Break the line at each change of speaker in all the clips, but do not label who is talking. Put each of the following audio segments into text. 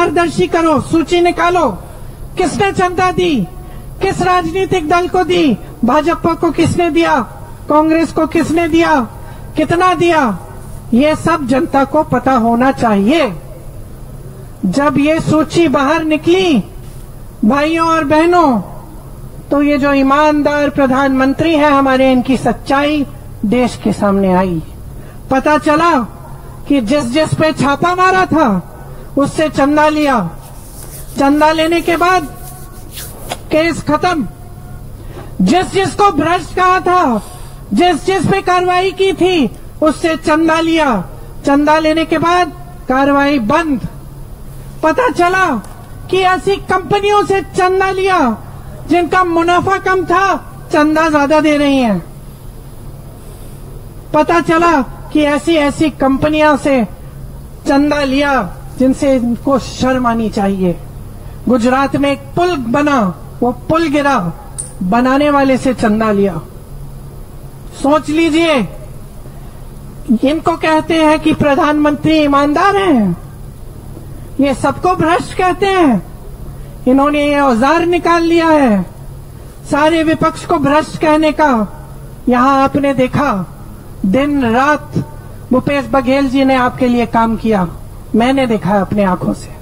पारदर्शी करो, सूची निकालो, किसने चंदा दी, किस राजनीतिक दल को दी, भाजपा को किसने दिया, कांग्रेस को किसने दिया, कितना दिया, ये सब जनता को पता होना चाहिए। जब ये सूची बाहर निकली भाइयों और बहनों, तो ये जो ईमानदार प्रधानमंत्री हैं हमारे, इनकी सच्चाई देश के सामने आई। पता चला कि जिस जिस पे छापा मारा था उससे चंदा लिया, चंदा लेने के बाद केस खत्म। जिस जिसको भ्रष्ट कहा था, जिस जिस पे कार्रवाई की थी उससे चंदा लिया, चंदा लेने के बाद कार्रवाई बंद। पता चला कि ऐसी कंपनियों से चंदा लिया जिनका मुनाफा कम था, चंदा ज्यादा दे रही हैं। पता चला कि ऐसी ऐसी कंपनियों से चंदा लिया जिनसे इनको शर्म आनी चाहिए। गुजरात में एक पुल बना, वो पुल गिरा, बनाने वाले से चंदा लिया। सोच लीजिए, इनको कहते हैं कि प्रधानमंत्री ईमानदार हैं, ये सबको भ्रष्ट कहते हैं। इन्होंने ये औजार निकाल लिया है सारे विपक्ष को भ्रष्ट कहने का। यहां आपने देखा दिन रात भूपेश बघेल जी ने आपके लिए काम किया, मैंने देखा अपने आंखों से।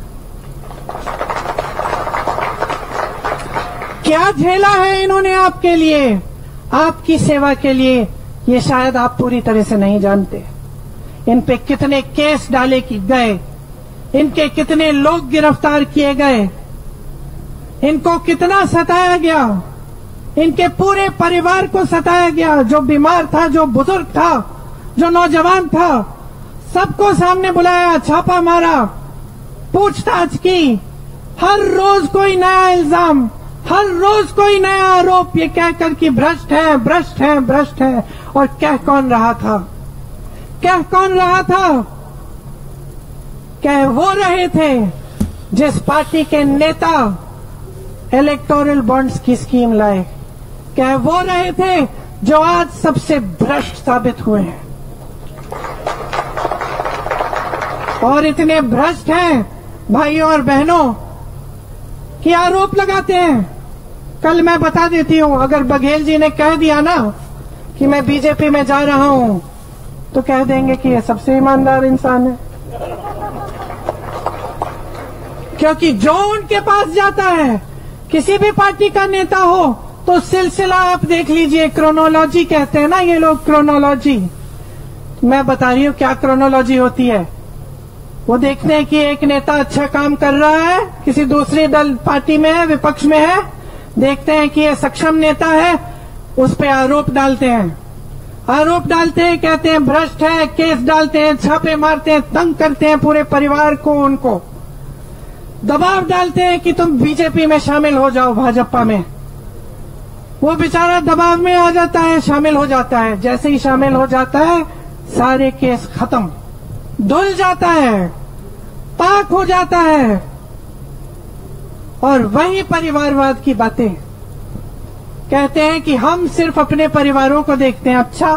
क्या झेला है इन्होंने आपके लिए, आपकी सेवा के लिए, ये शायद आप पूरी तरह से नहीं जानते। इन पे कितने केस डाले गए, इनके कितने लोग गिरफ्तार किए गए, इनको कितना सताया गया, इनके पूरे परिवार को सताया गया। जो बीमार था, जो बुजुर्ग था, जो नौजवान था, सबको सामने बुलाया, छापा मारा, पूछताछ की। हर रोज कोई नया इल्जाम, हर रोज कोई नया आरोप, ये कहकर कि भ्रष्ट है, भ्रष्ट है, भ्रष्ट है। और कह कौन रहा था, कह कौन रहा था? कह वो रहे थे जिस पार्टी के नेता इलेक्टोरल बॉन्ड्स की स्कीम लाए। कह वो रहे थे जो आज सबसे भ्रष्ट साबित हुए हैं। और इतने भ्रष्ट हैं भाइयों और बहनों कि आरोप लगाते हैं। कल मैं बता देती हूं, अगर बघेल जी ने कह दिया ना कि मैं बीजेपी में जा रहा हूं, तो कह देंगे कि ये सबसे ईमानदार इंसान है। क्योंकि जो उनके पास जाता है, किसी भी पार्टी का नेता हो, तो सिलसिला आप देख लीजिए, क्रोनोलॉजी कहते हैं ना ये लोग, क्रोनोलॉजी। मैं बता रही हूं क्या क्रोनोलॉजी होती है। वो देखते हैं कि एक नेता अच्छा काम कर रहा है, किसी दूसरी दल पार्टी में है, विपक्ष में है, देखते हैं कि ये सक्षम नेता है, उस पर आरोप डालते हैं, आरोप डालते हैं, कहते हैं भ्रष्ट है, केस डालते हैं, छापे मारते हैं, तंग करते हैं पूरे परिवार को, उनको दबाव डालते हैं कि तुम बीजेपी में शामिल हो जाओ, भाजपा में। वो बेचारा दबाव में आ जाता है, शामिल हो जाता है। जैसे ही शामिल हो जाता है, सारे केस खत्म, धुल जाता है, पाक हो जाता है। और वही परिवारवाद की बातें कहते हैं कि हम सिर्फ अपने परिवारों को देखते हैं। अच्छा,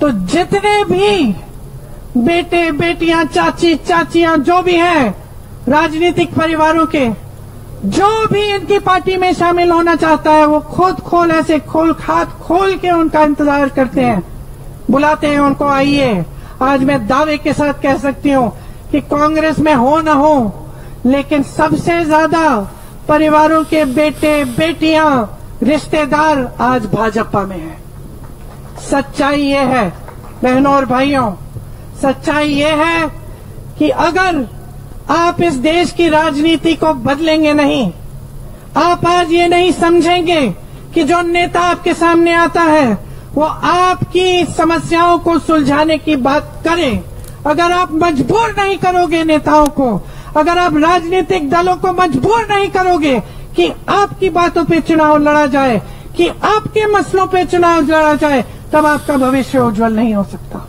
तो जितने भी बेटे बेटियां, चाची चाचियां, जो भी हैं राजनीतिक परिवारों के, जो भी इनकी पार्टी में शामिल होना चाहता है, वो खोल ऐसे हाथ खोल के उनका इंतजार करते हैं, बुलाते हैं उनको, आइए। आज मैं दावे के साथ कह सकती हूं कि कांग्रेस में हो न हो, लेकिन सबसे ज्यादा परिवारों के बेटे बेटियां, रिश्तेदार आज भाजपा में है। सच्चाई ये है बहनों और भाइयों, सच्चाई ये है कि अगर आप इस देश की राजनीति को बदलेंगे नहीं, आप आज ये नहीं समझेंगे कि जो नेता आपके सामने आता है वो आपकी समस्याओं को सुलझाने की बात करे, अगर आप मजबूर नहीं करोगे नेताओं को, अगर आप राजनीतिक दलों को मजबूर नहीं करोगे कि आपकी बातों पे चुनाव लड़ा जाए, कि आपके मसलों पे चुनाव लड़ा जाए, तब आपका भविष्य उज्जवल नहीं हो सकता।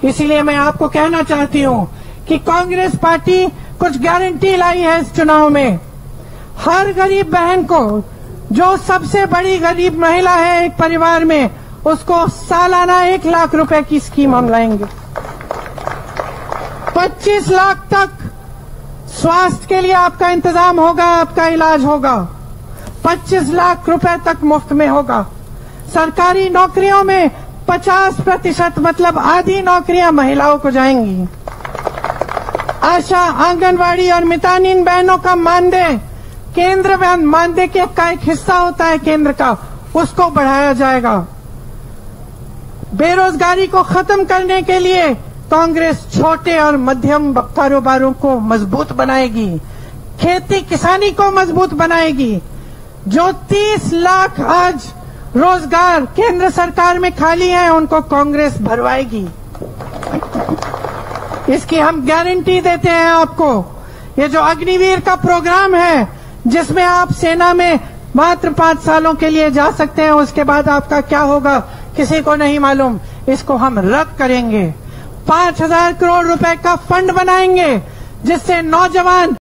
इसीलिए मैं आपको कहना चाहती हूं कि कांग्रेस पार्टी कुछ गारंटी लाई है इस चुनाव में। हर गरीब बहन को, जो सबसे बड़ी गरीब महिला है एक परिवार में, उसको सालाना 1 लाख रुपए की स्कीम हम लाएंगे। 25 लाख तक स्वास्थ्य के लिए आपका इंतजाम होगा, आपका इलाज होगा, 25 लाख रुपए तक मुफ्त में होगा। सरकारी नौकरियों में 50% मतलब आधी नौकरियां महिलाओं को जाएंगी। आशा, आंगनवाड़ी और मितानिन बहनों का मानदेय केंद्र मानदेय का एक हिस्सा होता है केंद्र का, उसको बढ़ाया जाएगा। बेरोजगारी को खत्म करने के लिए कांग्रेस छोटे और मध्यम कारोबारों को मजबूत बनाएगी, खेती किसानी को मजबूत बनाएगी। जो 30 लाख आज रोजगार केंद्र सरकार में खाली हैं, उनको कांग्रेस भरवाएगी। इसकी हम गारंटी देते हैं आपको। ये जो अग्निवीर का प्रोग्राम है, जिसमें आप सेना में मात्र 5 सालों के लिए जा सकते हैं, उसके बाद आपका क्या होगा किसी को नहीं मालूम, इसको हम रद्द करेंगे। 5,000 करोड़ रुपए का फंड बनाएंगे, जिससे नौजवान